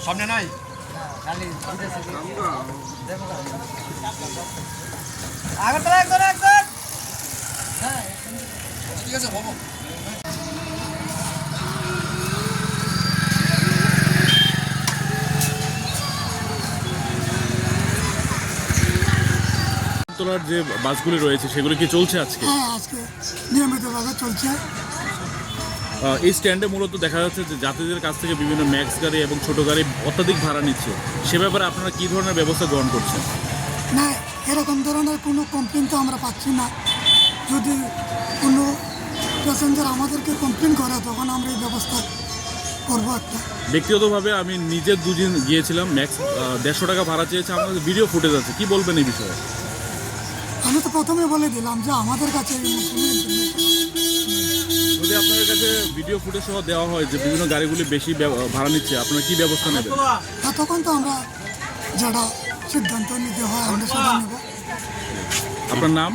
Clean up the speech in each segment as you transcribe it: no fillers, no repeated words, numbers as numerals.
সামনে নাই আগরতলা একজন ঠিক আছে বাবু। তোলার যে বাসগুলি রয়েছে সেগুলো কি চলছে আজকে? হ্যাঁ, আজকে নিয়মিতভাবে চলছে। এই স্ট্যান্ডে মূলত দেখা যাচ্ছে যে যাত্রীদের কাছ থেকে বিভিন্ন ম্যাক্স গাড়ি এবং ছোট গাড়ি অত্যাধিক ভাড়া নিচ্ছে, সে ব্যাপারে আপনারা কী ধরনের ব্যবস্থা গ্রহণ করছেন? না, এরকম ধরনের কোনো কমপ্লেন তো আমরা পাচ্ছি না। যদি কোনো প্যাসেঞ্জার আমাদেরকে কমপ্লেন করে তখন আমরা এই ব্যবস্থা করবো একটা। ব্যক্তিগতভাবে আমি নিজের দুদিন গিয়েছিলাম, ম্যাক্স 150 টাকা ভাড়া চেয়েছে, আমাদের ভিডিও ফুটেজ আছে, কি বলবেন এই বিষয়ে? আমি তো প্রথমে বলে দিলাম যে আমাদের কাছে যদি আপনাদের কাছে ভিডিও ফুটেজ সহ দেওয়া হয় যে বিভিন্ন গাড়িগুলি বেশি ভাড়া নিচ্ছে, আপনারা কী ব্যবস্থা নেবেন? তখন তো আমরা যারা সিদ্ধান্ত নিতে হয় আমরা সেটা নেব। আপনার নাম?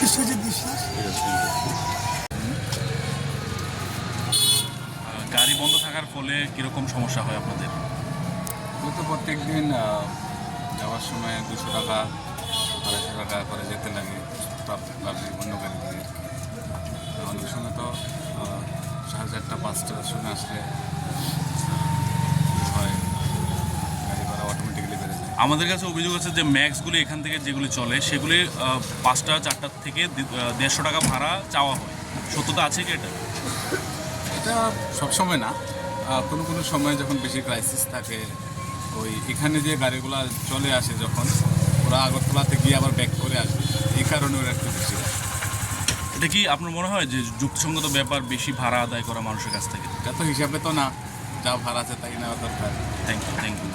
বিশ্বজিৎ বিশ্বাস। গাড়ি বন্ধ থাকার ফলে কীরকম সমস্যা হয় আপনাদের? তো প্রত্যেক দিন যাওয়ার সময় 200 টাকা 250 টাকা করে যেতে লাগে অন্য গাড়ি দিয়ে। অনেক সময় তো 4:30 5টার সময় আসলে হয় গাড়ি ভাড়া অটোমেটিক্যালি বেড়ে যায়। আমাদের কাছে অভিযোগ আছে যে ম্যাক্সগুলি এখান থেকে যেগুলি চলে সেগুলি 5টা 4টার থেকে 150 টাকা ভাড়া চাওয়া হয়, সত্যতা আছে কি এটা? এটা সবসময় না, কোনো কোনো সময় যখন বেশি ক্রাইসিস থাকে ওই এখানে যে গাড়িগুলো চলে আসে যখন ওরা আগরতলাতে গিয়ে আবার ব্যাক করে আসবে, এই কারণে ওরা একটু বেশি। এটা কি আপনার মনে হয় যে যুক্তিসঙ্গত ব্যাপার বেশি ভাড়া আদায় করা মানুষের কাছ থেকে? এটা তো হিসাবে তো না, যা ভাড়া আছে তাই নেওয়া দরকার। Thank you.